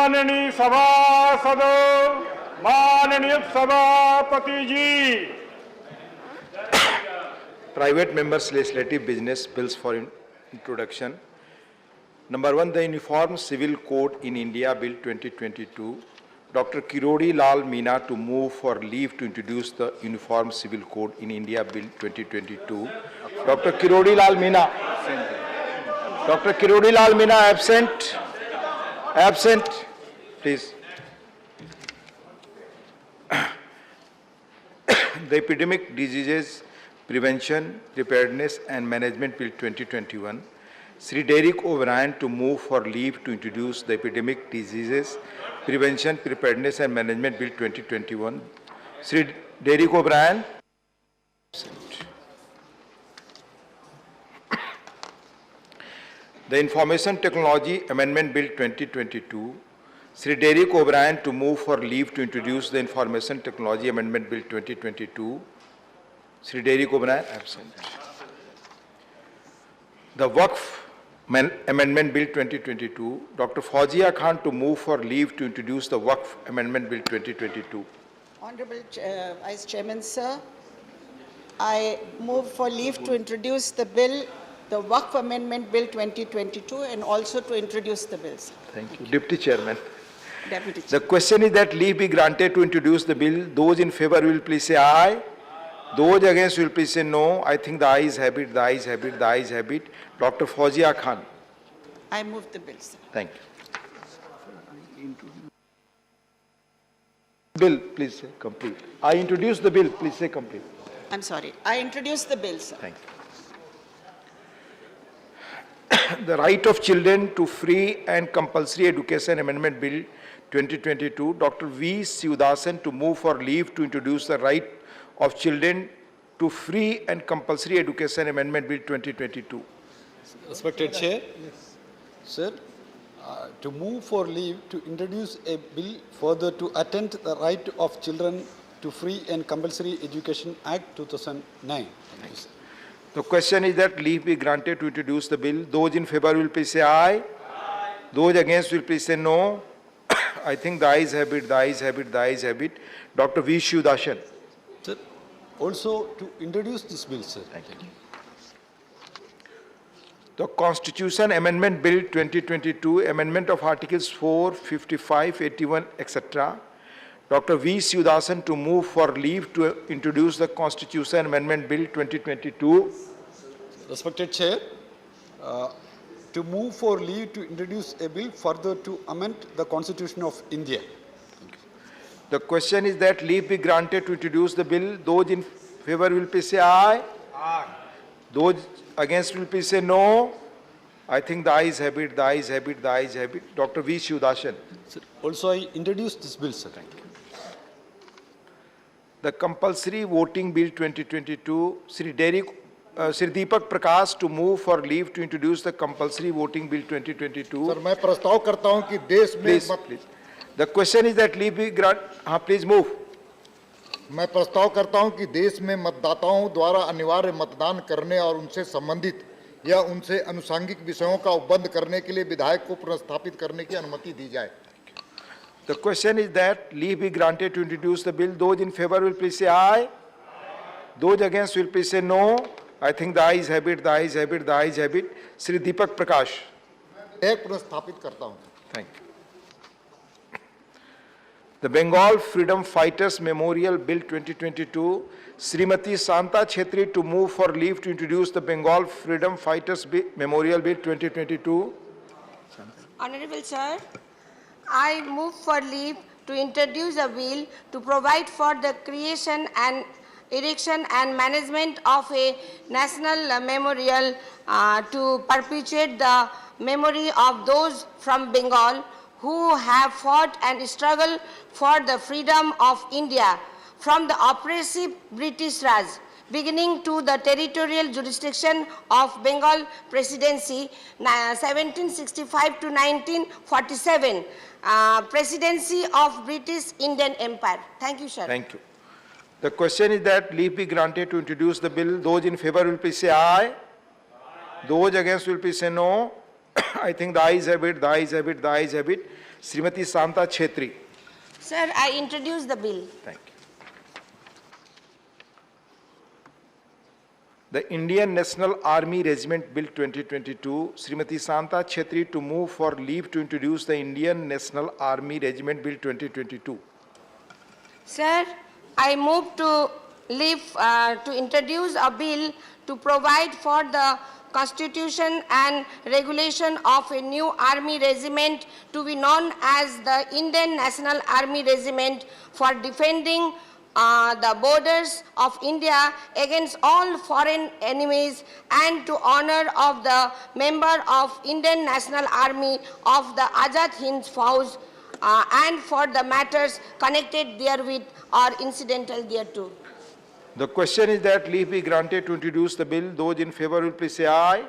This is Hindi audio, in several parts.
माननीय सभासदों, माननीय सभापति जी। Private members' legislative business bills for introduction. Number 1, the Uniform Civil Code in India Bill 2022. Dr. Kirodi Lal Meena to move for leave to introduce the Uniform Civil Code in India Bill 2022. Dr. Kirodi Lal Meena. Dr. Kirodi Lal Meena absent. Absent. Please. The Epidemic Diseases Prevention, Preparedness and Management Bill 2021. Sri Derek O'Brien to move for leave to introduce the Epidemic Diseases Prevention, Preparedness and Management Bill 2021. Sri Derek O'Brien. The Information Technology Amendment Bill 2022. Sri Derek O'Brien to move for leave to introduce the Information Technology Amendment Bill 2022. Sri Derek O'Brien absent. The Waqf Amendment Bill 2022. Dr. Fawzia Khan to move for leave to introduce the Waqf Amendment Bill 2022. Honorable Vice Chairman, sir, I move for leave to introduce the bill, the Waqf Amendment Bill 2022, and also to introduce the bills. Thank you. Deputy Chairman. Deputy Chairman. The question is that leave be granted to introduce the bill. Those in favor will please say aye. Those against will please say no. I think the ayes have it, the ayes have it, the ayes have it. Dr. Fawzia Khan. I move the bill, sir. Thank you. Bill, please say complete. I introduce the bill, please say complete. I'm sorry. I introduce the bill, sir. Thank you. The Right of Children to Free and Compulsory Education Amendment Bill 2022. Dr. V. Sivadasan to move for leave to introduce the Right of Children to Free and Compulsory Education Amendment Bill 2022. Respected Chair, sir, to move for leave to introduce a bill further to attend the Right of Children to Free and Compulsory Education Act 2009. Thank you, sir. The question is that leave be granted to introduce the bill. Those in favor will please say aye. Aye. Those against will please say no. I think the ayes have it, the ayes have it, the ayes have it. Dr. V. Shivadan. Sir, also to introduce this bill, sir. Thank you. The Constitution Amendment Bill 2022, Amendment of Articles 4, 55, 81, etc. Dr. V. Sivadan to move for leave to introduce the Constitution Amendment Bill 2022. Respected Chair, to move for leave to introduce a bill further to amend the Constitution of India. The question is that leave be granted to introduce the bill. Those in favor will please say aye. Aye. Those against will please say no. I think the ayes have it, the ayes have it, the ayes have it. Dr. V. Sivadan. Sir, also I introduce this bill, sir. Thank you. The Compulsory Voting Bill 2022, Sri Deepak Prakash to move for leave to introduce the Compulsory Voting Bill 2022. Sir मैं प्रस्ताव करता हूं कि देश में Please. The question is that leave be granted. Please move. मैं प्रस्ताव करता हूं कि देश में मतदाताओं द्वारा अनिवार्य मतदान करने और उनसे संबंधित या उनसे अनुषंगिक विषयों का उपबंध करने के लिए विधायक को पुनर्स्थापित करने की अनुमति दी जाए. The question is that leave be granted to introduce the bill. Those in favor will please say aye. Those against will please say no. I think the ayes have it, the ayes have it, the ayes have it. Sri Deepak Prakash. विधेयक पुनर्स्थापित करता हूं. Thank you. The Bengal Freedom Fighters Memorial Bill 2022, Srimati Santa Chhetri to move for leave to introduce the Bengal Freedom Fighters Memorial Bill 2022. Honorable Sir, I move for leave to introduce a bill to provide for the creation and erection and management of a national memorial to perpetuate the memory of those from Bengal who have fought and struggled for the freedom of India from the oppressive British Raj, beginning to the territorial jurisdiction of Bengal Presidency 1765 to 1947, Presidency of British Indian Empire. Thank you, sir. Thank you. The question is that leave be granted to introduce the bill. Those in favor will please say aye. Those against will please say no. I think the ayes have it, the ayes have it, the ayes have it. Srimati Santa Chetri. Sir, I introduce the bill. Thank you. The Indian National Army Regiment Bill 2022, Srimati Santa Chetri to move for leave to introduce the Indian National Army Regiment Bill 2022. Sir, I move to leave to introduce a bill to provide for the constitution and regulation of a new army regiment to be known as the Indian National Army Regiment for defending the borders of India against all foreign enemies and to honor of the member of Indian National Army of the Azad Hind Fauj and for the matters connected therewith or incidental thereto. The question is that leave be granted to introduce the bill. Those in favor will please say aye.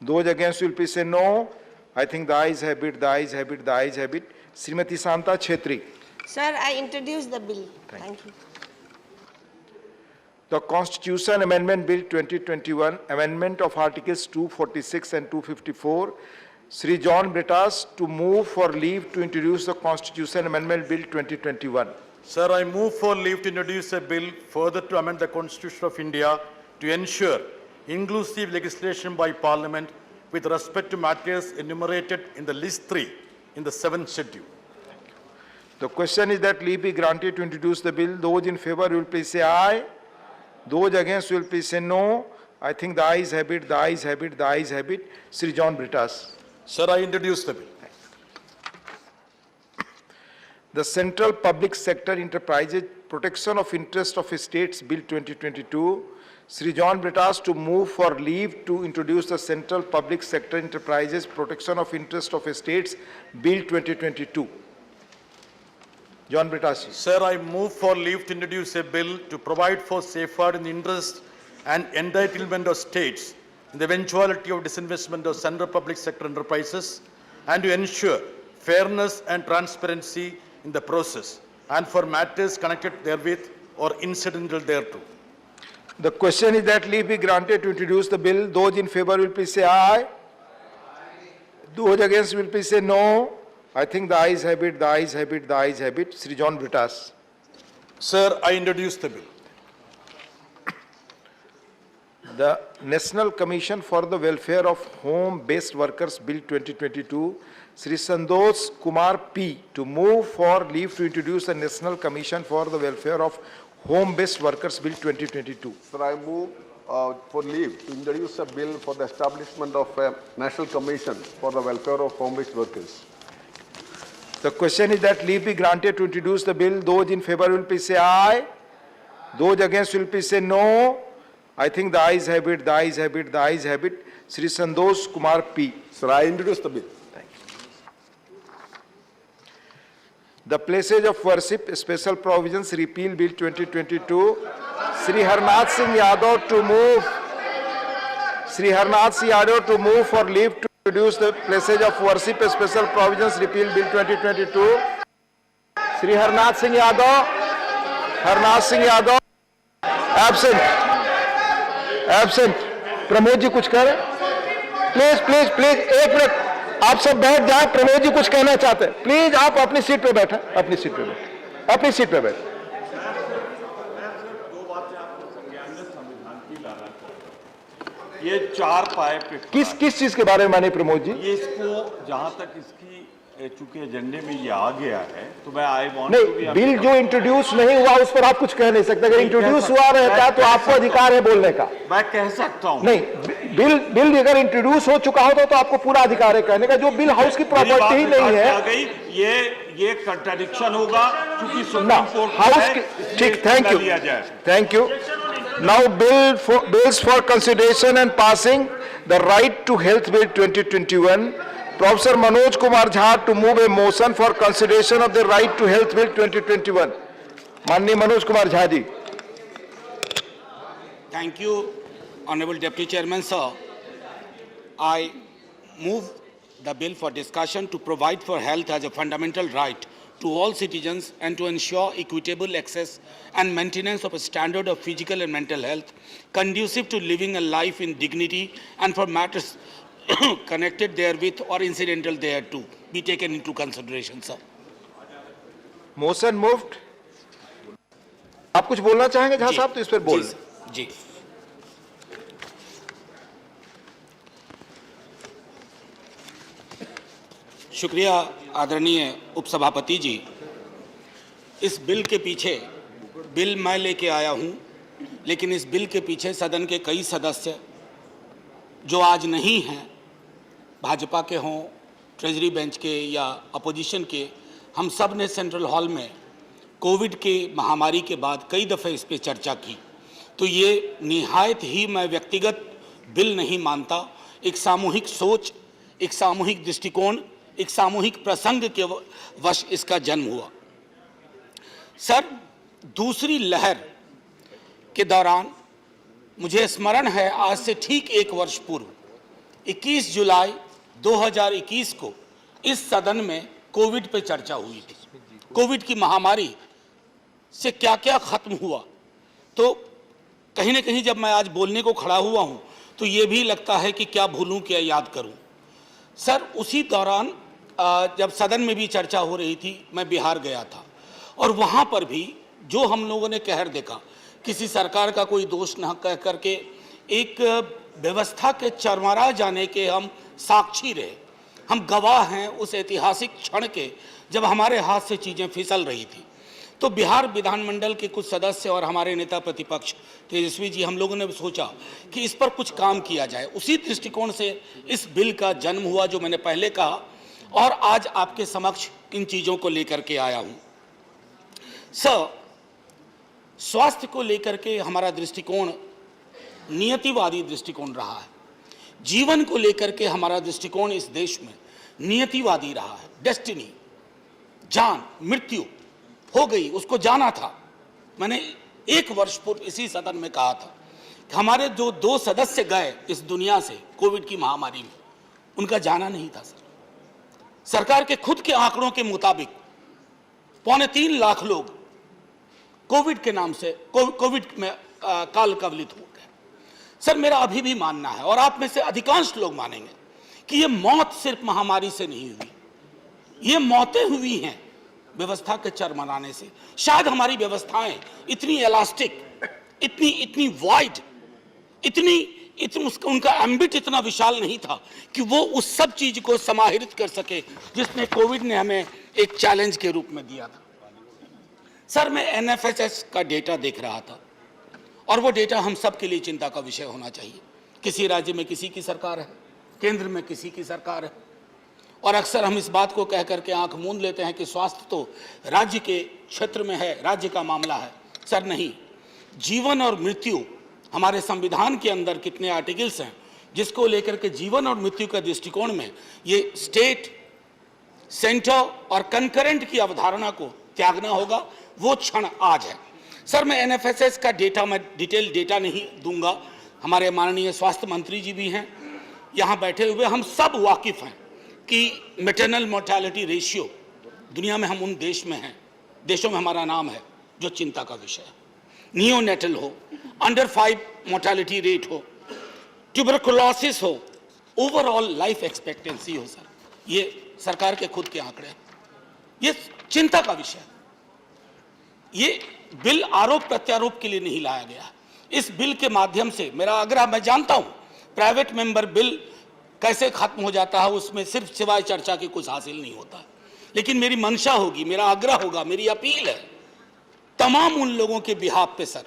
Those against will please say no. I think the ayes have it, the ayes have it, the ayes have it. Srimati Santa Chetri. Sir, I introduce the bill. Thank you. The Constitution Amendment Bill 2021, amendment of Articles 246 and 254. Sri John Britas to move for leave to introduce the Constitution Amendment Bill 2021. Sir, I move for leave to introduce a bill further to amend the Constitution of India to ensure inclusive legislation by Parliament with respect to matters enumerated in the list 3 in the 7th schedule. The question is that leave be granted to introduce the bill. Those in favor will please say aye. Those against will please say no. I think the ayes have it, the ayes have it, the ayes have it. Sri John Britas. Sir, I introduce the bill. The Central Public Sector Enterprises Protection of Interest of States Bill 2022, Sri John Britas to move for leave to introduce the Central Public Sector Enterprises Protection of Interest of States Bill 2022. John Britas. Sir, I move for leave to introduce a bill to provide for safeguard in the interest and entitlement of states in the eventuality of disinvestment of central public sector enterprises and to ensure fairness and transparency in the process and for matters connected therewith or incidental thereto. The question is that leave be granted to introduce the bill. Those in favor will please say aye. Those against will please say no. I think the ayes have it, the ayes have it, the ayes have it. Sri John Britas. Sir, I introduce the bill. The National Commission for the Welfare of Home-Based Workers Bill 2022, Sri Santosh Kumar P. to move for leave to introduce the National Commission for the Welfare of Home-Based Workers Bill 2022. Sir, I move for leave to introduce a bill for the establishment of a National Commission for the Welfare of Home-Based Workers. The question is that leave be granted to introduce the bill. Those in favor will please say aye. Those against will please say no. I think the ayes have it, the ayes have it, the ayes have it. Sri Santosh Kumar P. Sir, I introduce the bill. Thank you. The Places of Worship Special Provisions Repeal Bill 2022. Sri Harnath Singh Yadav to move. Sri Harnath Singh Yadav to move for leave to introduce the Places of Worship Special Provisions Repeal Bill 2022. Sri Harnath Singh Yadav. Harnath Singh Yadav. Absent. Absent. Pramod ji कुछ कह रहे हैं? प्लीज प्लीज प्लीज एक मिनट आप सब बैठ जाए. प्रमोद जी कुछ कहना चाहते हैं. प्लीज आप अपनी सीट पे बैठे. अपनी सीट पे बैठे. अपनी सीट पे बैठे. ये 4 पाए पे किस चीज के बारे में माने प्रमोद जी? ये इसको जहां तक इसकी चूंकि एजेंडे में ये आ गया है तो मैं आई वांट टू बी नहीं, बिल जो इंट्रोड्यूस नहीं हुआ उस पर आप कुछ कह नहीं सकते. अगर इंट्रोड्यूस हुआ रहता तो आपको अधिकार है बोलने का. मैं कह सकता हूं. नहीं, बिल अगर इंट्रोड्यूस हो चुका हो तो आपको पूरा अधिकार है कहने का. जो बिल हाउस की प्रॉपर्टी ही नहीं है, ये कंट्राडिक्शन होगा क्योंकि ना सुप्रीम कोर्ट हाउस की. ठीक, thank you. Now bills for consideration and passing the Right to Health Bill 2021. Professor Manoj Kumar Jha to move a motion for consideration of the Right to Health Bill 2021. Manni Manoj Kumar Jha ji. Thank you, Honorable Deputy Chairman, sir. I move the bill for discussion to provide for health as a fundamental right to all citizens and to ensure equitable access and maintenance of a standard of physical and mental health conducive to living a life in dignity and for matters connected therewith or incidental thereto be taken into consideration, sir. Motion moved. आप कुछ बोलना चाहेंगे झा साहब, तो इस पर बोल। जी। शुक्रिया आदरणीय उपसभापति जी। इस बिल के पीछे, बिल मैं लेके आया हूं, लेकिन इस बिल के पीछे सदन के कई सदस्य जो आज नहीं हैं, भाजपा के हों, ट्रेजरी बेंच के या अपोजिशन के, हम सब ने सेंट्रल हॉल में कोविड की महामारी के बाद कई दफ़े इस पे चर्चा की। तो ये निहायत ही मैं व्यक्तिगत बिल नहीं मानता, एक सामूहिक सोच, एक सामूहिक दृष्टिकोण, एक सामूहिक प्रसंग के वश इसका जन्म हुआ। सर, दूसरी लहर के दौरान मुझे स्मरण है, आज से ठीक 1 वर्ष पूर्व 21 जुलाई 2021 को इस सदन में कोविड पे चर्चा हुई थी। कोविड की महामारी से क्या क्या खत्म हुआ, तो कहीं ना कहीं जब मैं आज बोलने को खड़ा हुआ हूं तो ये भी लगता है कि क्या भूलूं क्या याद करूं। सर, उसी दौरान जब सदन में भी चर्चा हो रही थी, मैं बिहार गया था और वहां पर भी जो हम लोगों ने कहर देखा, किसी सरकार का कोई दोष न कह करके एक व्यवस्था के चरमरा जाने के हम साक्षी रहे। हम गवाह हैं उस ऐतिहासिक क्षण के जब हमारे हाथ से चीज़ें फिसल रही थी। तो बिहार विधानमंडल के कुछ सदस्य और हमारे नेता प्रतिपक्ष तेजस्वी जी, हम लोगों ने सोचा कि इस पर कुछ काम किया जाए। उसी दृष्टिकोण से इस बिल का जन्म हुआ जो मैंने पहले कहा, और आज आपके समक्ष इन चीज़ों को लेकर के आया हूँ। सर, स्वास्थ्य को लेकर के हमारा दृष्टिकोण नियतिवादी दृष्टिकोण रहा है। जीवन को लेकर के हमारा दृष्टिकोण इस देश में नियतिवादी रहा है। डेस्टिनी, जान, मृत्यु हो गई, उसको जाना था। मैंने 1 वर्ष पूर्व इसी सदन में कहा था कि हमारे जो 2 सदस्य गए इस दुनिया से कोविड की महामारी में, उनका जाना नहीं था। सर, सरकार के खुद के आंकड़ों के मुताबिक 3.25 लाख लोग कोविड के नाम से कोविड में काल कवलित हो गए। सर, मेरा अभी भी मानना है, और आप में से अधिकांश लोग मानेंगे, कि ये मौत सिर्फ महामारी से नहीं हुई, ये मौतें हुई हैं व्यवस्था के चरमराने से। शायद हमारी व्यवस्थाएं इतनी इलास्टिक, इतनी वाइड, उनका एम्बिट इतना विशाल नहीं था कि वो उस सब चीज को समाहित कर सके जिसने कोविड ने हमें एक चैलेंज के रूप में दिया था। सर, मैं एनएफएसएस का डेटा देख रहा था, और वो डेटा हम सब के लिए चिंता का विषय होना चाहिए। किसी राज्य में किसी की सरकार है, केंद्र में किसी की सरकार है, और अक्सर हम इस बात को कह करके आंख मूंद लेते हैं कि स्वास्थ्य तो राज्य के क्षेत्र में है, राज्य का मामला है। सर नहीं, जीवन और मृत्यु हमारे संविधान के अंदर कितने आर्टिकल्स हैं जिसको लेकर के जीवन और मृत्यु के दृष्टिकोण में ये स्टेट, सेंटर और कंकरेंट की अवधारणा को त्यागना होगा। वो क्षण आज है। सर, मैं एनएफएसएस का डेटा, मैं डिटेल डेटा नहीं दूंगा, हमारे माननीय स्वास्थ्य मंत्री जी भी हैं यहाँ बैठे हुए, हम सब वाकिफ हैं कि मैटरनल मोर्टेलिटी रेशियो दुनिया में हम उन देशों में हमारा नाम है जो चिंता का विषय है। नियोनेटल हो, अंडर 5 मोर्टेलिटी रेट हो, ट्यूबरकुलोसिस हो, ओवरऑल लाइफ एक्सपेक्टेंसी हो। सर, ये सरकार के खुद के आंकड़े हैं, ये चिंता का विषय है। ये बिल आरोप प्रत्यारोप के लिए नहीं लाया गया। इस बिल के माध्यम से मेरा आग्रह, मैं जानता हूं प्राइवेट मेंबर बिल कैसे खत्म हो जाता है, उसमें सिर्फ सिवाय चर्चा के कुछ हासिल नहीं होता, लेकिन मेरी मंशा होगी, मेरा आग्रह होगा, मेरी अपील है तमाम उन लोगों के बिहाफ पे। सर,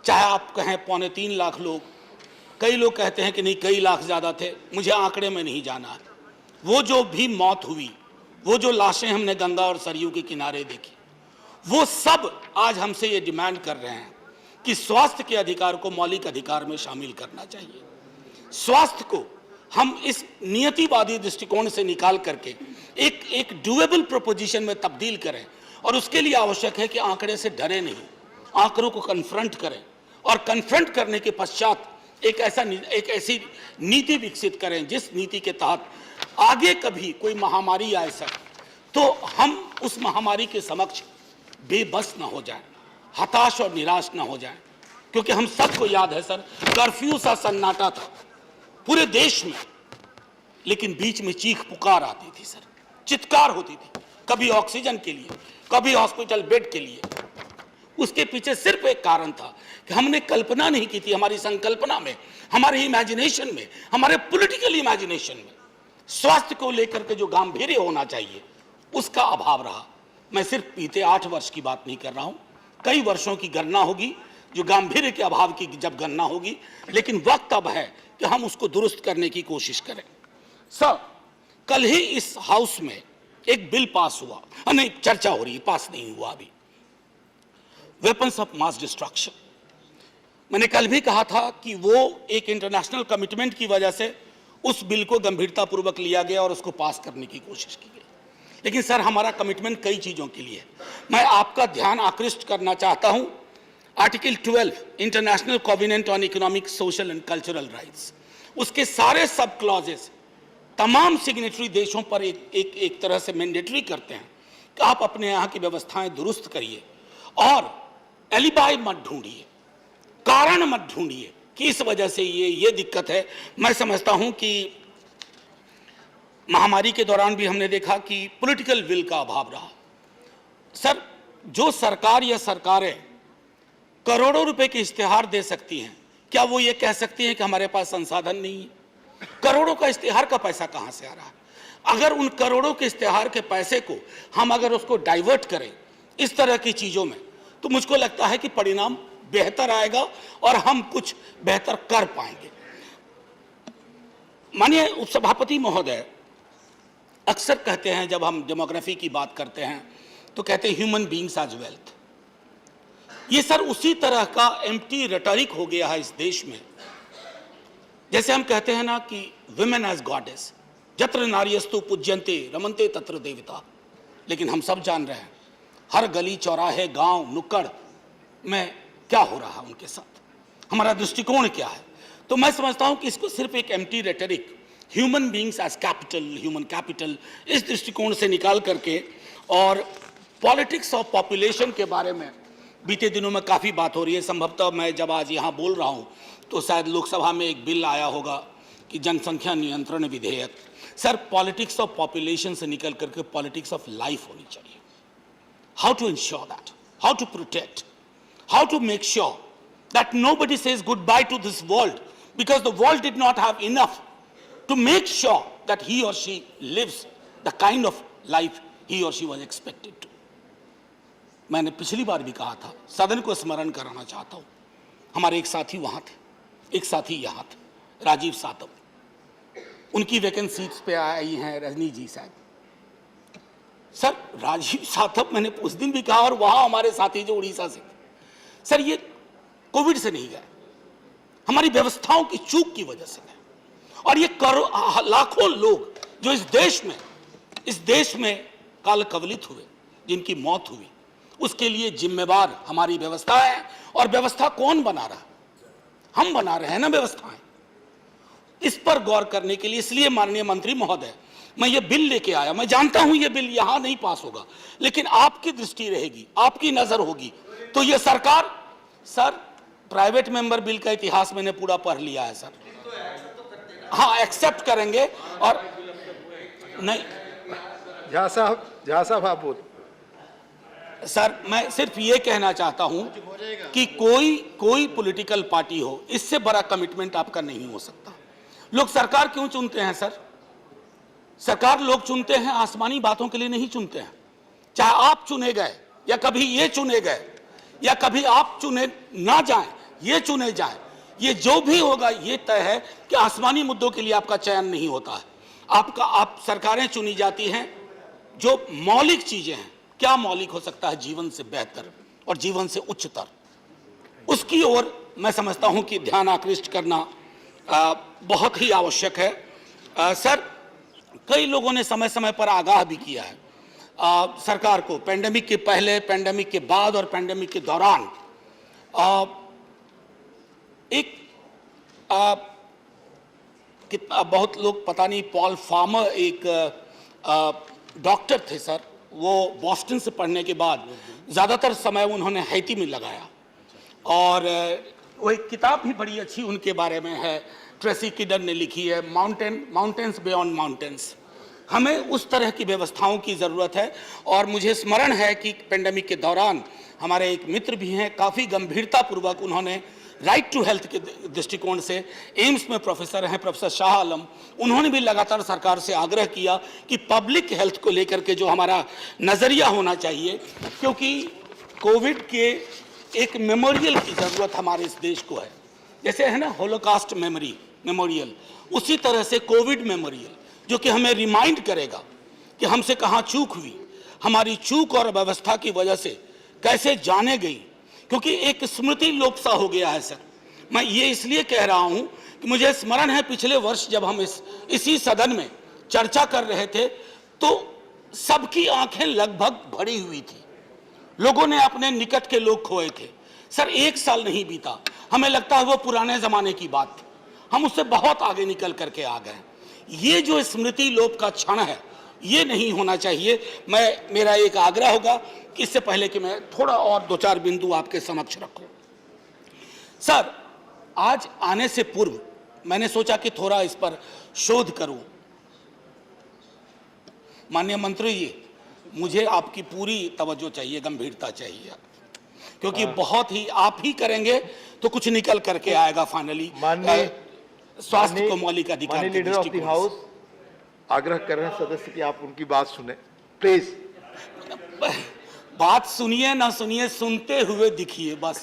चाहे आप कहें 3.25 लाख लोग, कई लोग कहते हैं कि नहीं कई लाख ज्यादा थे, मुझे आंकड़े में नहीं जाना है। वो जो भी मौत हुई, वो जो लाशें हमने गंगा और सरयू के किनारे देखी, वो सब आज हमसे ये डिमांड कर रहे हैं कि स्वास्थ्य के अधिकार को मौलिक अधिकार में शामिल करना चाहिए। स्वास्थ्य को हम इस नियतिवादी दृष्टिकोण से निकाल करके एक डुएबल प्रोपोजिशन में तब्दील करें, और उसके लिए आवश्यक है कि आंकड़े से डरे नहीं, आंकड़ों को कन्फ्रंट करें, और कन्फ्रंट करने के पश्चात एक ऐसी नीति विकसित करें जिस नीति के तहत आगे कभी कोई महामारी आए सर, तो हम उस महामारी के समक्ष बेबस ना हो जाए, हताश और निराश ना हो जाए। क्योंकि हम सबको याद है सर, कर्फ्यू सा सन्नाटा था, पूरे देश में, लेकिन बीच में चीख पुकार आती थी सर, चित्कार होती थी, कभी ऑक्सीजन के लिए, कभी हॉस्पिटल बेड के लिए। उसके पीछे सिर्फ एक कारण था कि हमने कल्पना नहीं की थी, हमारी संकल्पना में, हमारे इमेजिनेशन में, हमारे पॉलिटिकल इमेजिनेशन में स्वास्थ्य को लेकर के जो गांभीर्य होना चाहिए उसका अभाव रहा। मैं सिर्फ बीते 8 वर्ष की बात नहीं कर रहा हूं, कई वर्षों की गणना होगी, जो गांभीर्य के अभाव की जब गणना होगी, लेकिन वक्त अब है कि हम उसको दुरुस्त करने की कोशिश करें। सर, कल ही इस हाउस में एक बिल पास हुआ, नहीं चर्चा हो रही है, पास नहीं हुआ अभी, वेपन्स ऑफ मास डिस्ट्रक्शन। मैंने कल भी कहा था कि वो एक इंटरनेशनल कमिटमेंट की वजह से उस बिल को गंभीरतापूर्वक लिया गया और उसको पास करने की कोशिश की गई। लेकिन सर, हमारा कमिटमेंट कई चीजों के लिए है। मैं आपका ध्यान आकृष्ट करना चाहता हूं article 12 international covenant on economic, social and cultural rights, उसके सारे सब क्लॉजेस तमाम सिग्नेटरी देशों पर एक तरह से मैंडेटरी करते हैं कि आप अपने यहाँ की व्यवस्थाएं दुरुस्त करिए और एलिबाई मत ढूंढिए, कारण मत ढूंढिए कि इस वजह से ये दिक्कत है। मैं समझता हूं कि महामारी के दौरान भी हमने देखा कि पॉलिटिकल विल का अभाव रहा। सर, जो सरकार या सरकारें करोड़ों रुपए के इश्तिहार दे सकती हैं, क्या वो ये कह सकती हैं कि हमारे पास संसाधन नहीं है? करोड़ों का इश्तिहार का पैसा कहां से आ रहा है? अगर उन करोड़ों के इश्तिहार के पैसे को हम अगर उसको डाइवर्ट करें इस तरह की चीजों में, तो मुझको लगता है कि परिणाम बेहतर आएगा और हम कुछ बेहतर कर पाएंगे। माननीय उपसभापति महोदय अक्सर कहते हैं, जब हम डेमोग्राफी की बात करते हैं तो कहते हैं ह्यूमन बीइंग्स एज वेल्थ। ये सर उसी तरह का एम्प्टी रेटोरिक हो गया है इस देश में, जैसे हम कहते हैं ना कि विमेन एज गॉडेस, जत्र नार्यस्तु पूज्यन्ते रमन्ते तत्र देवता। लेकिन हम सब जान रहे हैं हर गली चौराहे गांव नुक्कड़ में क्या हो रहा है उनके साथ, हमारा दृष्टिकोण क्या है। तो मैं समझता हूं कि इसको सिर्फ एक empty rhetoric, human beings as capital, human capital, इस दृष्टिकोण से निकाल करके, और पॉलिटिक्स ऑफ पॉपुलेशन के बारे में बीते दिनों में काफ़ी बात हो रही है। संभवतः मैं जब आज यहाँ बोल रहा हूँ तो शायद लोकसभा में एक बिल आया होगा कि जनसंख्या नियंत्रण विधेयक। सर, पॉलिटिक्स ऑफ पॉपुलेशन से निकल करके पॉलिटिक्स ऑफ लाइफ होनी चाहिए। How to ensure that, how to protect, how to make sure that nobody says goodbye to this world because the world did not have enough to make sure that he or she lives the kind of life he or she was expected to. मैंने पिछली बार भी कहा था, सदन को स्मरण कराना चाहता हूं, हमारे एक साथी वहां थे, एक साथी यहां थे, राजीव सातव, उनकी वैकेंसीज पे आई हैं रजनी जी साहब। सर, राजीव सातव, मैंने उस दिन भी कहा, और वहां हमारे साथी जो उड़ीसा से, सर ये कोविड से नहीं गए, हमारी व्यवस्थाओं की चूक की वजह से गए। और ये लाखों लोग जो इस देश में काल कवलित हुए, जिनकी मौत हुई, उसके लिए जिम्मेवार हमारी व्यवस्था है। और व्यवस्था कौन बना रहा? हम बना रहे हैं ना व्यवस्थाएं। इस पर गौर करने के लिए, इसलिए माननीय मंत्री महोदय, मैं ये बिल लेके आया। मैं जानता हूं ये बिल यहां नहीं पास होगा, लेकिन आपकी दृष्टि रहेगी, आपकी नजर होगी तो ये सरकार, सर प्राइवेट मेंबर बिल का इतिहास मैंने पूरा पढ़ लिया है सर, हाँ एक्सेप्ट करेंगे। और नहीं झा साहब आप बोल। सर, मैं सिर्फ ये कहना चाहता हूं कि कोई पॉलिटिकल पार्टी हो, इससे बड़ा कमिटमेंट आपका नहीं हो सकता। लोग सरकार क्यों चुनते हैं सर? सरकार लोग चुनते हैं आसमानी बातों के लिए नहीं चुनते हैं। चाहे आप चुने गए या कभी ये चुने गए या कभी आप चुने ना जाएं, ये चुने जाएं, ये जो भी होगा ये तय है कि आसमानी मुद्दों के लिए आपका चयन नहीं होता है। आप सरकारें चुनी जाती हैं जो मौलिक चीजें हैं। क्या मौलिक हो सकता है? जीवन से बेहतर और जीवन से उच्चतर, उसकी ओर मैं समझता हूं कि ध्यान आकृष्ट करना बहुत ही आवश्यक है। सर, कई लोगों ने समय समय पर आगाह भी किया है सरकार को, पेंडेमिक के पहले, पेंडेमिक के बाद और पेंडेमिक के दौरान। बहुत लोग, पता नहीं, पॉल फार्मर एक डॉक्टर थे सर, वो बॉस्टन से पढ़ने के बाद ज़्यादातर समय उन्होंने हैती में लगाया, और वो एक किताब भी बड़ी अच्छी उनके बारे में है, ट्रेसी किडन ने लिखी है, माउंटेन्स बियॉन्ड माउंटेन्स। हमें उस तरह की व्यवस्थाओं की ज़रूरत है। और मुझे स्मरण है कि पेंडेमिक के दौरान हमारे एक मित्र भी हैं, काफ़ी गंभीरतापूर्वक उन्होंने राइट टू हेल्थ के दृष्टिकोण से, एम्स में प्रोफेसर हैं प्रोफेसर शाह आलम, उन्होंने भी लगातार सरकार से आग्रह किया कि पब्लिक हेल्थ को लेकर के जो हमारा नज़रिया होना चाहिए, क्योंकि कोविड के एक मेमोरियल की ज़रूरत हमारे इस देश को है। जैसे है ना होलोकास्ट मेमोरियल, उसी तरह से कोविड मेमोरियल, जो कि हमें रिमाइंड करेगा कि हमसे कहाँ चूक हुई, हमारी चूक और व्यवस्था की वजह से कैसे जाने गई, क्योंकि एक स्मृति लोप सा हो गया है सर। मैं ये इसलिए कह रहा हूं कि मुझे स्मरण है पिछले वर्ष जब हम इसी सदन में चर्चा कर रहे थे तो सबकी आंखें लगभग भरी हुई थी, लोगों ने अपने निकट के लोग खोए थे। सर 1 साल नहीं बीता, हमें लगता है वो पुराने जमाने की बात थी, हम उससे बहुत आगे निकल करके आ गए। ये जो स्मृति लोप का क्षण है ये नहीं होना चाहिए। मेरा एक आग्रह होगा कि इससे पहले कि मैं थोड़ा और 2-4 बिंदु आपके समक्ष रखूं। सर आज आने से पूर्व मैंने सोचा कि थोड़ा इस पर शोध करूं। माननीय मंत्री जी, मुझे आपकी पूरी तवज्जो चाहिए, गंभीरता चाहिए, क्योंकि बहुत ही आप ही करेंगे तो कुछ निकल करके आएगा फाइनली। स्वास्थ्य को मौलिक अधिकार के लीडर ऑफ द हाउस आग्रह कर रहे हैं सदस्य कि आप उनकी बात सुने प्लीज। बात सुनिए ना सुनिए, सुनते हुए दिखिए बस।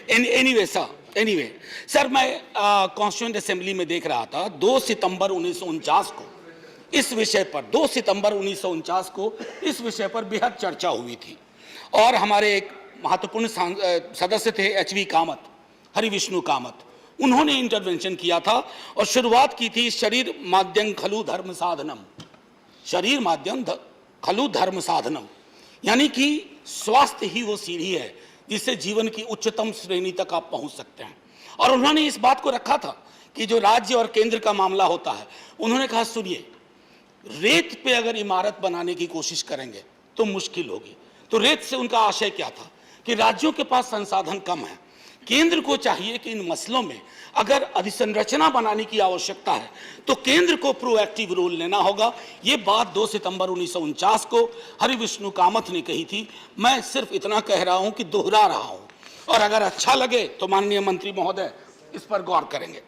एनीवे सर मैं कॉन्स्टिट्यूएंट असेंबली में देख रहा था 2 सितंबर 1949 को इस विषय पर 2 सितंबर 1949 को इस विषय पर बेहद चर्चा हुई थी और हमारे एक महत्वपूर्ण सदस्य थे HV कामत, हरि विष्णु कामत, उन्होंने इंटरवेंशन किया था और शुरुआत की थी शरीर माध्यम खलु धर्म साधनम, शरीर माध्यम खलु धर्म साधनम, यानी कि स्वास्थ्य ही वो सीढ़ी है जिससे जीवन की उच्चतम श्रेणी तक आप पहुंच सकते हैं। और उन्होंने इस बात को रखा था कि जो राज्य और केंद्र का मामला होता है, उन्होंने कहा सुनिए, रेत पे अगर इमारत बनाने की कोशिश करेंगे तो मुश्किल होगी। तो रेत से उनका आशय क्या था कि राज्यों के पास संसाधन कम है, केंद्र को चाहिए कि इन मसलों में अगर अधिसंरचना बनाने की आवश्यकता है तो केंद्र को प्रोएक्टिव रोल लेना होगा। ये बात 2 सितंबर 1949 को हरि विष्णु कामत ने कही थी। मैं सिर्फ इतना कह रहा हूं कि दोहरा रहा हूं और अगर अच्छा लगे तो माननीय मंत्री महोदय इस पर गौर करेंगे।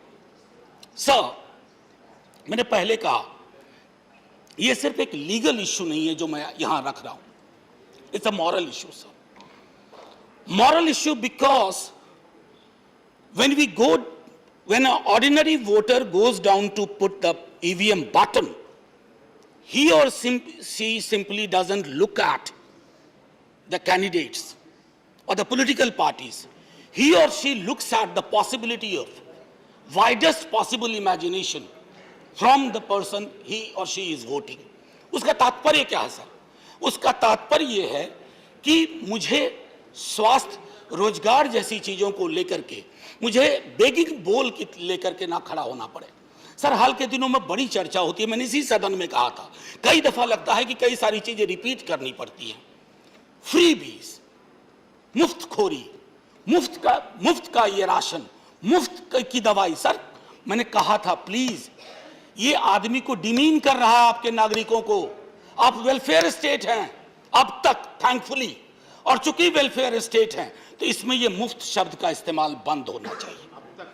सर मैंने पहले कहा यह सिर्फ एक लीगल इश्यू नहीं है जो मैं यहां रख रहा हूं, it's a moral issue sir, moral issue because when an ordinary voter goes down to put the EVM button, he or she simply doesn't look at the candidates or the political parties. He or she looks at the possibility of widest possible imagination from the person he or she is voting. उसका तात्पर्य क्या है सर? उसका तात्पर्य ये है कि मुझे स्वास्थ्य, रोजगार जैसी चीजों को लेकर के मुझे बेगिंग बोल की लेकर के ना खड़ा होना पड़े। सर हाल के दिनों में बड़ी चर्चा होती है, मैंने इसी सदन में कहा था, कई दफा लगता है कि कई सारी चीजें रिपीट करनी पड़ती हैं। फ्रीबीज, मुफ्तखोरी, मुफ्त का ये राशन, मुफ्त की दवाई। सर मैंने कहा था प्लीज, ये आदमी को डिमीन कर रहा है आपके नागरिकों को। आप वेलफेयर स्टेट हैं अब तक थैंकफुली, और चूंकि वेलफेयर स्टेट हैं तो इसमें ये मुफ्त शब्द का इस्तेमाल बंद होना चाहिए।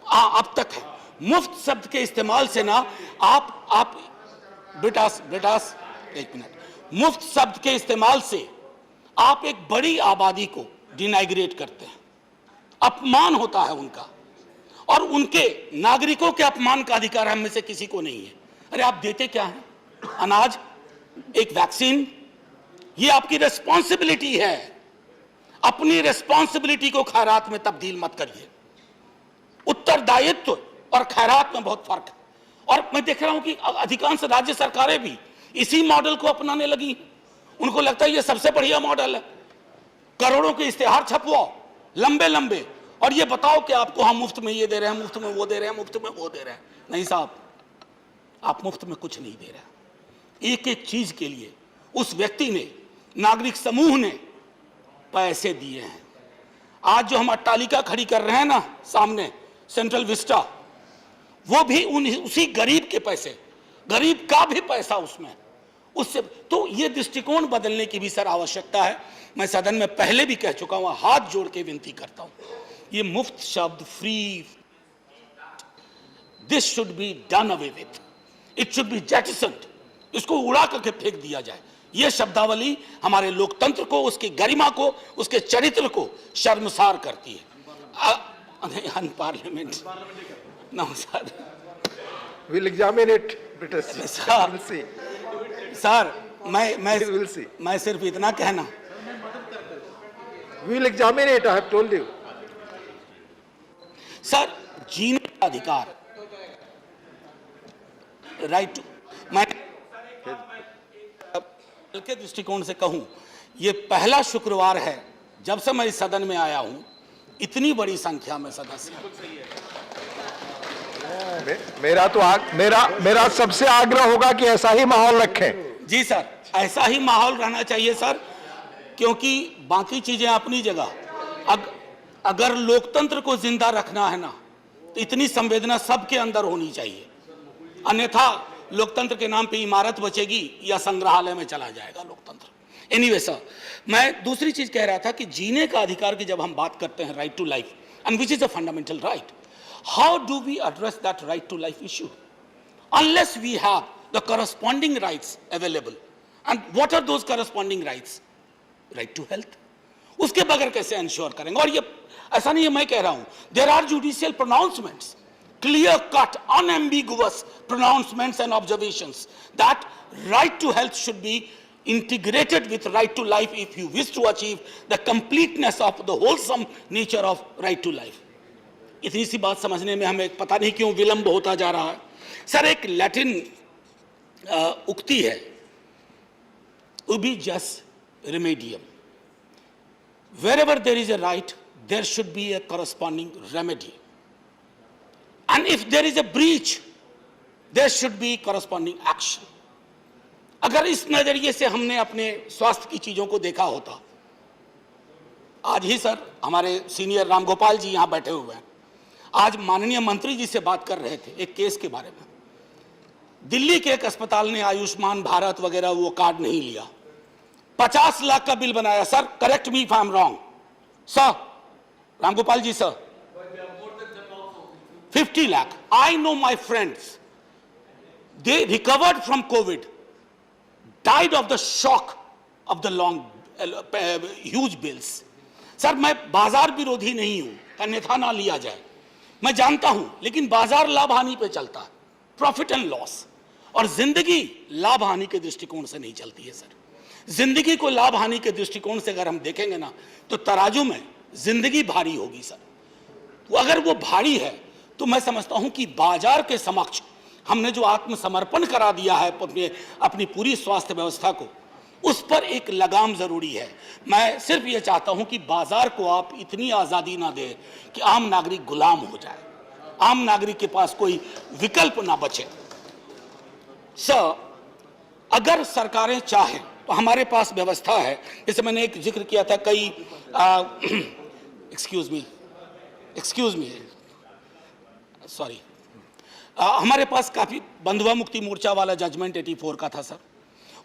अब तक है मुफ्त शब्द के इस्तेमाल से ना आप ब्रिटास एक मिनट, मुफ्त शब्द के इस्तेमाल से आप एक बड़ी आबादी को डिनाइग्रेट करते हैं, अपमान होता है उनका, और उनके नागरिकों के अपमान का अधिकार हम में से किसी को नहीं है। अरे आप देते क्या हैं? अनाज, एक वैक्सीन, ये आपकी रेस्पॉन्सिबिलिटी है। अपनी रेस्पॉन्सिबिलिटी को खैरात में तब्दील मत करिए। उत्तरदायित्व और खैरात में बहुत फर्क है। और मैं देख रहा हूं कि अधिकांश राज्य सरकारें भी इसी मॉडल को अपनाने लगी। उनको लगता है ये सबसे बढ़िया मॉडल है। करोड़ों के इश्तेहार छपवाओ लंबे लंबे, और ये बताओ कि आपको हम मुफ्त में ये दे रहे हैं, मुफ्त में वो दे रहे हैं, मुफ्त में वो दे रहे हैं। नहीं साहब, आप मुफ्त में कुछ नहीं दे रहे। एक एक चीज के लिए उस व्यक्ति ने, नागरिक समूह ने पैसे दिए हैं। आज जो हम अट्टालिका खड़ी कर रहे हैं ना सामने सेंट्रल विस्टा, वो भी उसी गरीब के पैसे, गरीब का भी पैसा उसमें, उससे तो ये दृष्टिकोण बदलने की भी सर आवश्यकता है। मैं सदन में पहले भी कह चुका हूं, हाथ जोड़ के विनती करता हूं, ये मुफ्त शब्द free, this should be done away with, it should be jettisoned, इसको उड़ा करके फेंक दिया जाए। ये शब्दावली हमारे लोकतंत्र को, उसकी गरिमा को, उसके चरित्र को शर्मसार करती है। Unparliament no sir, We'll examine it, British. Sir, We'll see. Sir We'll see. मैं सिर्फ इतना कहना, We'll examine it, I have told you. Sir जीने का अधिकार, राइट टू, मैं के दृष्टिकोण से कहूं, ये पहला शुक्रवार है जब से मैं इस सदन में आया हूं, इतनी बड़ी संख्या में सदस्य। मेरा सबसे आग्रह होगा कि ऐसा ही माहौल रखें। जी सर, ऐसा ही माहौल रहना चाहिए सर, क्योंकि बाकी चीजें अपनी जगह, अगर लोकतंत्र को जिंदा रखना है ना, तो इतनी संवेदना सबके अंदर होनी चाहिए, अन्यथा लोकतंत्र के नाम पे इमारत बचेगी या संग्रहालय में चला जाएगा लोकतंत्र। एनीवे सर, मैं दूसरी चीज कह रहा था कि जीने का अधिकार की जब हम बात करते हैं, right to life, and which is a fundamental right, how do we address that right to life issue unless we have the corresponding rights available? And what are those corresponding rights? Right to health. उसके बगैर कैसे इंश्योर करेंगे? और ये ऐसा नहीं है मैं कह रहा हूं, there are judicial pronouncements, clear cut, unambiguous pronouncements and observations that right to health should be integrated with right to life if you wish to achieve the completeness of the wholesome nature of right to life. इतनी सी बात समझने में हमें पता नहीं क्यों विलंब होता जा रहा है। सर, एक लैटिन उक्ति है, ubi jus remedium, wherever there is a right there should be a corresponding remedy, and if there is a breach there should be corresponding action. अगर इस नजरिए से हमने अपने स्वास्थ्य की चीजों को देखा होता, आज ही सर हमारे सीनियर रामगोपाल जी यहां बैठे हुए हैं, आज माननीय मंत्री जी से बात कर रहे थे एक केस के बारे में, दिल्ली के एक अस्पताल ने आयुष्मान भारत वगैरह वो कार्ड नहीं लिया, 50 लाख का बिल बनाया। Sir, correct me if I am wrong sir, Ramgopal ji sir, 50 lakh. I know my friends, they recovered from COVID, died of the shock of the long, huge bills. Sir, मैं बाजार विरोधी नहीं हूं, अन्यथा ना लिया जाए, मैं जानता हूं, लेकिन बाजार लाभ हानि पे चलता है, प्रॉफिट एंड लॉस, और जिंदगी लाभ हानि के दृष्टिकोण से नहीं चलती है सर। जिंदगी को लाभ हानि के दृष्टिकोण से अगर हम देखेंगे ना, तो तराजू में जिंदगी भारी होगी सर। तो अगर वो भारी है तो मैं समझता हूं कि बाजार के समक्ष हमने जो आत्मसमर्पण करा दिया है अपनी पूरी स्वास्थ्य व्यवस्था को, उस पर एक लगाम जरूरी है। मैं सिर्फ ये चाहता हूं कि बाजार को आप इतनी आजादी ना दें कि आम नागरिक गुलाम हो जाए, आम नागरिक के पास कोई विकल्प ना बचे। सर, अगर सरकारें चाहें तो हमारे पास व्यवस्था है, जैसे मैंने एक जिक्र किया था, कई एक्सक्यूज मी सॉरी, हमारे पास काफी बंधुआ मुक्ति मोर्चा वाला जजमेंट 84 का था सर।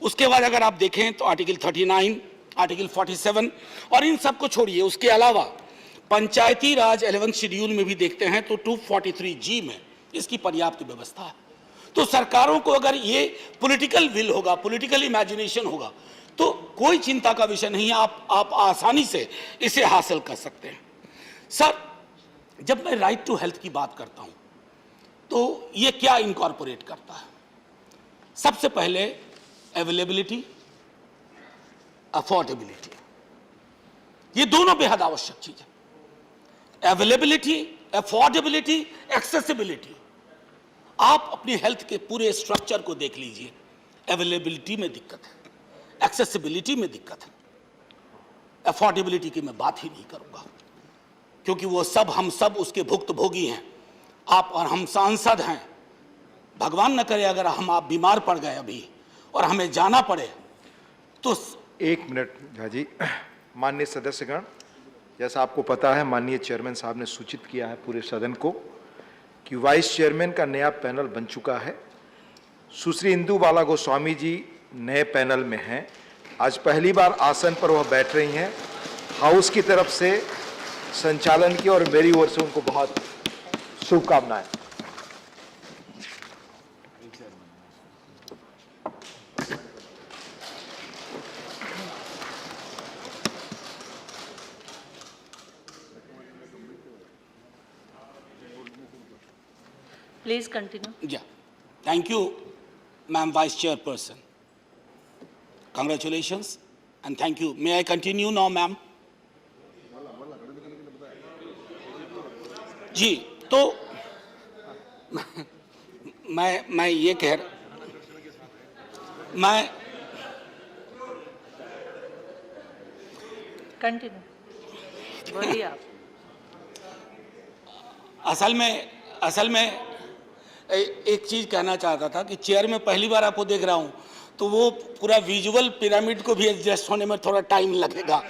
उसके बाद अगर आप देखें तो आर्टिकल 39, आर्टिकल 47 और इन सब को छोड़िए, उसके अलावा पंचायती राज 11 शेड्यूल में भी देखते हैं तो 243G में इसकी पर्याप्त व्यवस्था है। तो सरकारों को अगर ये पॉलिटिकल विल होगा, पॉलिटिकल इमेजिनेशन होगा, तो कोई चिंता का विषय नहीं है, आप आसानी से इसे हासिल कर सकते हैं। सर, जब मैं राइट टू हेल्थ की बात करता हूं तो ये क्या इनकॉर्पोरेट करता है? सबसे पहले अवेलेबिलिटी, अफोर्डेबिलिटी, ये दोनों बेहद आवश्यक चीज है। Availability, affordability, accessibility. आप अपने हेल्थ के पूरे स्ट्रक्चर को देख लीजिए, अवेलेबिलिटी में दिक्कत है, एक्सेसिबिलिटी में दिक्कत है, अफोर्डेबिलिटी की मैं बात ही नहीं करूंगा, क्योंकि वो सब हम सब उसके भुक्तभोगी हैं। आप और हम सांसद हैं, भगवान न करे अगर आप बीमार पड़ गए अभी और हमें जाना पड़े तो। एक मिनट झाजी, माननीय सदस्यगण, जैसा आपको पता है, माननीय चेयरमैन साहब ने सूचित किया है पूरे सदन को कि वाइस चेयरमैन का नया पैनल बन चुका है। सुश्री इंदु बाला गोस्वामी जी नए पैनल में हैं। आज पहली बार आसन पर वह बैठ रही हैं। हाउस की तरफ से संचालन की और मेरी ओर से उनको बहुत शुभकामनाएं। Please continue. Yeah. Thank you, Ma'am Vice Chairperson. Congratulations and thank you. May I continue now, ma'am? जी, तो मैं ये कह मैं Continue. बोलिए आप. असल में एक चीज कहना चाहता था कि चेयर में पहली बार आपको देख रहा हूं, तो वो पूरा विजुअल पिरामिड को भी एडजस्ट होने में थोड़ा टाइम लगेगा।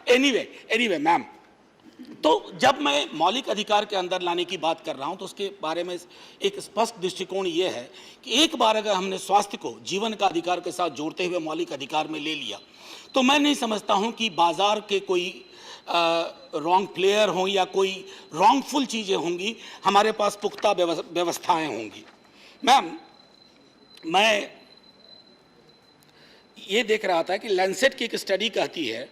एनीवे मैम, तो जब मैं मौलिक अधिकार के अंदर लाने की बात कर रहा हूं तो उसके बारे में एक स्पष्ट दृष्टिकोण ये है कि एक बार अगर हमने स्वास्थ्य को जीवन का अधिकार के साथ जोड़ते हुए मौलिक अधिकार में ले लिया, तो मैं नहीं समझता हूं कि बाजार के कोई रॉन्ग प्लेयर हों या कोई रॉन्गफुल चीज़ें होंगी। हमारे पास पुख्ता व्यवस्थाएं होंगी। मैम, मैं ये देख रहा था कि लैंसेट की एक स्टडी कहती है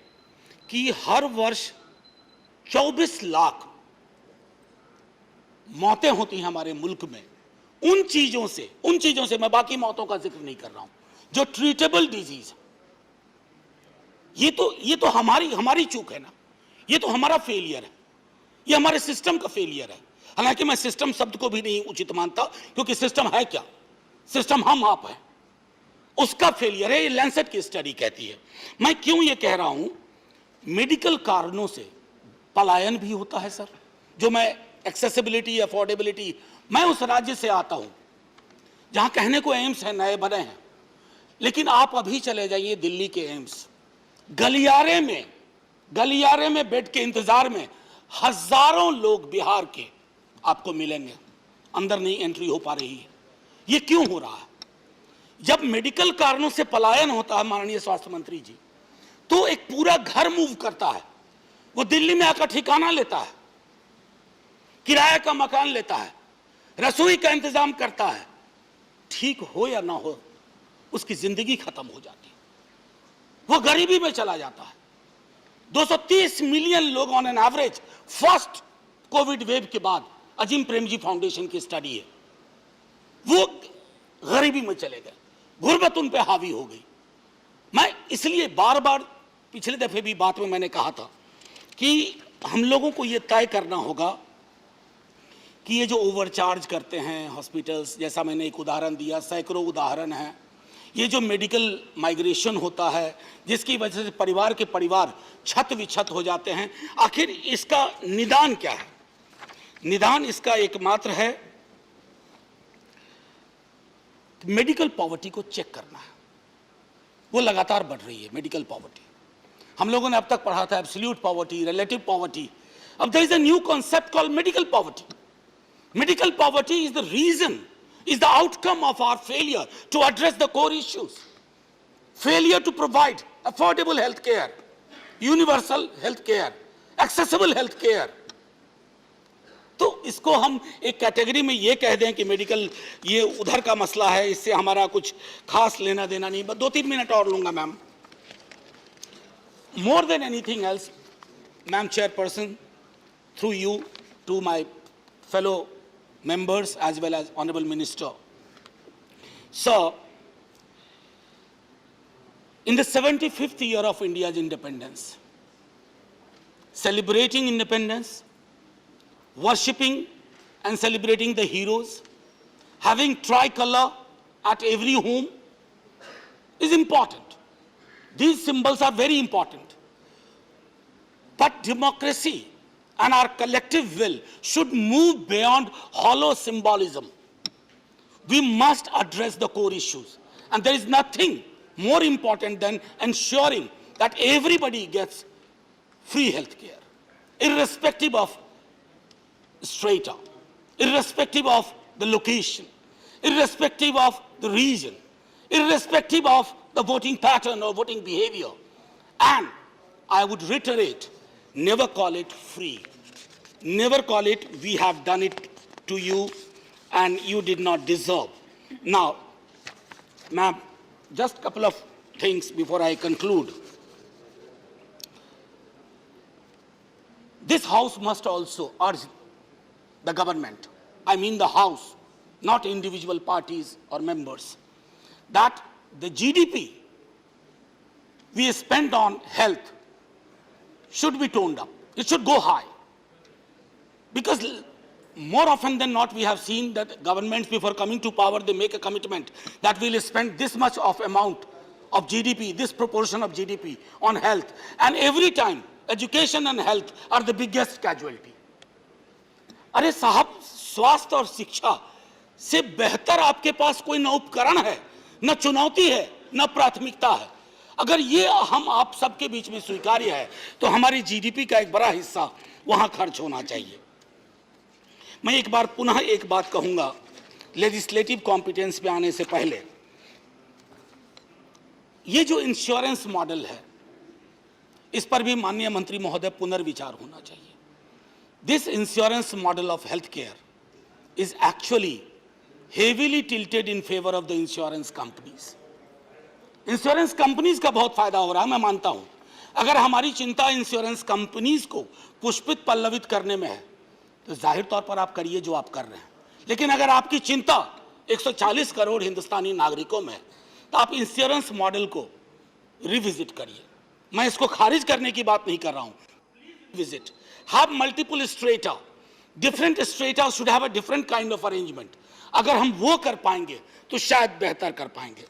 कि हर वर्ष 24 लाख मौतें होती हैं हमारे मुल्क में उन चीज़ों से मैं बाकी मौतों का जिक्र नहीं कर रहा हूं जो ट्रीटेबल डिजीज। ये तो हमारी चूक है ना, ये तो हमारा फेलियर है, ये हमारे सिस्टम का फेलियर है। हालांकि मैं सिस्टम शब्द को भी नहीं उचित मानता, क्योंकि सिस्टम है क्या? सिस्टम हम आप है, उसका फेलियर है। ये लैंसेट की स्टडी कहती है। मैं क्यों ये कह रहा हूं? मेडिकल कारणों से पलायन भी होता है सर। जो मैं एक्सेसिबिलिटी, अफोर्डेबिलिटी, मैं उस राज्य से आता हूं जहां कहने को एम्स है, नए बने हैं, लेकिन आप अभी चले जाइए दिल्ली के एम्स, गलियारे में बेड के इंतजार में हजारों लोग बिहार के आपको मिलेंगे, अंदर नहीं एंट्री हो पा रही है। ये क्यों हो रहा है? जब मेडिकल कारणों से पलायन होता है माननीय स्वास्थ्य मंत्री जी, तो एक पूरा घर मूव करता है। वो दिल्ली में आकर ठिकाना लेता है, किराए का मकान लेता है, रसोई का इंतजाम करता है। ठीक हो या ना हो, उसकी जिंदगी खत्म हो जाती है, वो गरीबी में चला जाता है। 230 मिलियन लोग on an average first Covid wave के बाद, अजीम प्रेमजी फाउंडेशन की स्टडी है, वो गरीबी में चले गए, गुर्बत उन पे हावी हो गई। मैं इसलिए बार बार पिछले दफे भी बात में मैंने कहा था कि हम लोगों को ये तय करना होगा कि ये जो ओवरचार्ज करते हैं हॉस्पिटल्स, जैसा मैंने एक उदाहरण दिया, सैकड़ों उदाहरण हैं, ये जो मेडिकल माइग्रेशन होता है जिसकी वजह से परिवार के परिवार छत विछत हो जाते हैं, आखिर इसका निदान क्या है? निदान इसका एकमात्र है मेडिकल पॉवर्टी को चेक करना है। वो लगातार बढ़ रही है मेडिकल पॉवर्टी। हम लोगों ने अब तक पढ़ा था एब्सोल्यूट पॉवर्टी, रिलेटिव पॉवर्टी। अब there is a new concept called medical poverty. Medical poverty is the reason, is the outcome of our failure to address the core issues. Failure to provide affordable health care, universal health care, accessible health care. तो इसको हम एक कैटेगरी में ये कह दें कि मेडिकल ये उधर का मसला है, इससे हमारा कुछ खास लेना देना नहीं। बस 2-3 मिनट और लूंगा ma'am. More than anything else, Ma'am Chairperson, through you to my fellow members as well as Honorable Minister. Sir, in the 75th year of India's independence, celebrating independence, worshipping and celebrating the heroes, having tricolor at every home is important. These symbols are very important. But democracy and our collective will should move beyond hollow symbolism. We must address the core issues. And there is nothing more important than ensuring that everybody gets free health care, irrespective of strata, irrespective of the location, irrespective of the region, irrespective of the voting pattern or voting behavior. And I would reiterate, never call it free. Never call it, we have done it to you and you did not deserve. Now, ma'am, just a couple of things before I conclude. This House must also urge the government, I mean the House, not individual parties or members, that the GDP we spend on health should be toned up. It should go high. Because more often than not, we have seen that governments, before coming to power, they make a commitment that we'll spend this much of amount of GDP, this proportion of GDP on health. And every time, education and health are the biggest casualty. अरे साहब, स्वास्थ्य और शिक्षा से बेहतर आपके पास कोई न उपकरण है, न चुनौती है, न प्राथमिकता है। अगर ये हम आप सबके बीच में स्वीकार्य है, तो हमारी जीडीपी का एक बड़ा हिस्सा वहां खर्च होना चाहिए। मैं एक बार पुनः एक बात कहूंगा, लेजिस्लेटिव कॉम्पिटेंस पे आने से पहले, ये जो इंश्योरेंस मॉडल है, इस पर भी माननीय मंत्री महोदय पुनर्विचार होना चाहिए। This insurance model of healthcare is actually heavily tilted in favor of the insurance companies. Insurance companies का बहुत फायदा हो रहा है, मैं मानता हूं। अगर हमारी चिंता इंश्योरेंस कंपनीज को पुष्पित पल्लवित करने में है, तो जाहिर तौर पर आप करिए जो आप कर रहे हैं। लेकिन अगर आपकी चिंता 140 करोड़ हिंदुस्तानी नागरिकों में है, तो आप इंश्योरेंस मॉडल को रिविजिट करिए। मैं इसको खारिज करने की बात नहीं कर रहा हूं। Visit, have multiple strata, different strata should have a different kind of arrangement. अगर हम वो कर पाएंगे तो शायद बेहतर कर पाएंगे।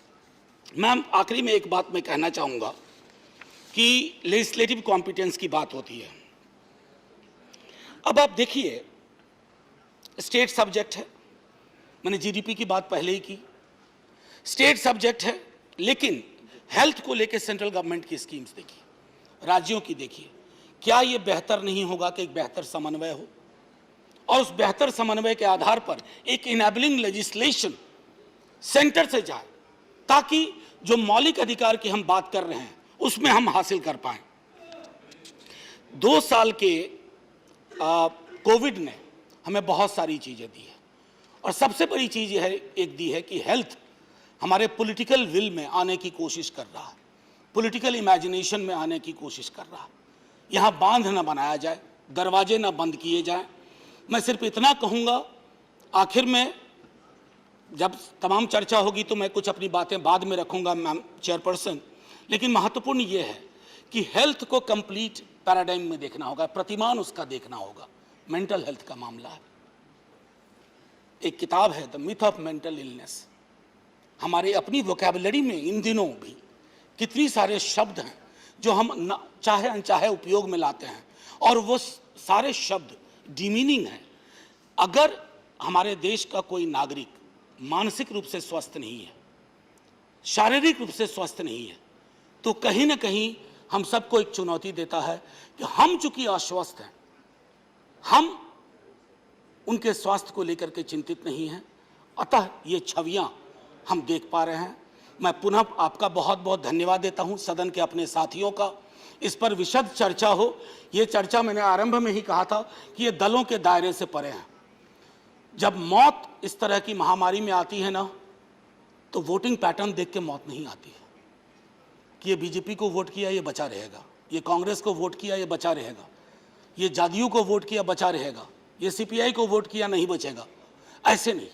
मैम, आखिरी में एक बात मैं कहना चाहूंगा कि लेजिस्लेटिव कॉम्पिटेंस की बात होती है। अब आप देखिए, स्टेट सब्जेक्ट है, मैंने जीडीपी की बात पहले ही की, स्टेट सब्जेक्ट है, लेकिन हेल्थ को लेकर सेंट्रल गवर्नमेंट की स्कीम्स देखिए, राज्यों की देखिए। क्या ये बेहतर नहीं होगा कि एक बेहतर समन्वय हो, और उस बेहतर समन्वय के आधार पर एक इनेबलिंग लेजिस्लेशन सेंटर से जाए, ताकि जो मौलिक अधिकार की हम बात कर रहे हैं उसमें हम हासिल कर पाएं। 2 साल के कोविड ने हमें बहुत सारी चीजें दी है, और सबसे बड़ी चीज यह एक दी है कि हेल्थ हमारे पॉलिटिकल विल में आने की कोशिश कर रहा है, पॉलिटिकल इमेजिनेशन में आने की कोशिश कर रहा है। यहाँ बांध न बनाया जाए, दरवाजे न बंद किए जाएं। मैं सिर्फ इतना कहूँगा, आखिर में जब तमाम चर्चा होगी तो मैं कुछ अपनी बातें बाद में रखूँगा मैम चेयरपर्सन, लेकिन महत्वपूर्ण ये है कि हेल्थ को कंप्लीट पैराडाइम में देखना होगा, प्रतिमान उसका देखना होगा। मेंटल हेल्थ का मामला है, एक किताब है the myth of mental illness. हमारे अपनी वोकैबुलरी में इन दिनों भी कितनी सारे शब्द हैं जो हम चाहे अनचाहे उपयोग में लाते हैं, और वो सारे शब्द डिमीनिंग हैं। अगर हमारे देश का कोई नागरिक मानसिक रूप से स्वस्थ नहीं है, शारीरिक रूप से स्वस्थ नहीं है, तो कहीं ना कहीं हम सबको एक चुनौती देता है कि हम चूंकि अस्वस्थ हैं, हम उनके स्वास्थ्य को लेकर के चिंतित नहीं हैं। अतः ये छवियां हम देख पा रहे हैं। मैं पुनः आपका बहुत बहुत धन्यवाद देता हूं, सदन के अपने साथियों का। इस पर विशद चर्चा हो, ये चर्चा मैंने आरंभ में ही कहा था कि ये दलों के दायरे से परे हैं। जब मौत इस तरह की महामारी में आती है ना, तो वोटिंग पैटर्न देख के मौत नहीं आती है कि ये बीजेपी को वोट किया ये बचा रहेगा, ये कांग्रेस को वोट किया ये बचा रहेगा, ये जदयू को वोट किया बचा रहेगा, ये सीपीआई को वोट किया नहीं बचेगा। ऐसे नहीं,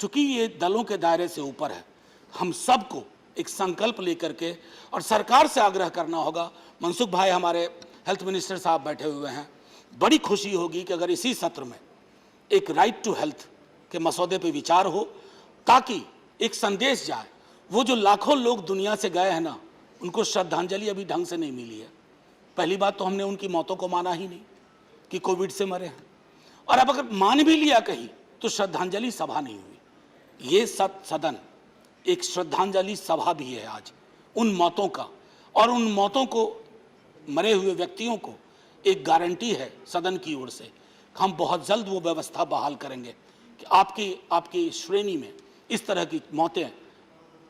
चूंकि ये दलों के दायरे से ऊपर है, हम सबको एक संकल्प लेकर के और सरकार से आग्रह करना होगा। मनसुख भाई हमारे हेल्थ मिनिस्टर साहब बैठे हुए हैं, बड़ी खुशी होगी कि अगर इसी सत्र में एक राइट टू हेल्थ के मसौदे पे विचार हो, ताकि एक संदेश जाए। वो जो लाखों लोग दुनिया से गए हैं ना, उनको श्रद्धांजलि अभी ढंग से नहीं मिली है। पहली बात तो हमने उनकी मौतों को माना ही नहीं कि कोविड से मरे हैं, और अब अगर मान भी लिया कहीं तो श्रद्धांजलि सभा नहीं हुई। ये सदन एक श्रद्धांजलि सभा भी है आज उन मौतों का, और उन मौतों को मरे हुए व्यक्तियों को एक गारंटी है सदन की ओर से, हम बहुत जल्द वो व्यवस्था बहाल करेंगे कि आपकी श्रेणी में इस तरह की मौतें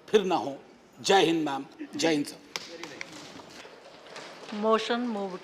फिर ना हो। जय हिंद मैम, जय हिंद सर। Motion moved.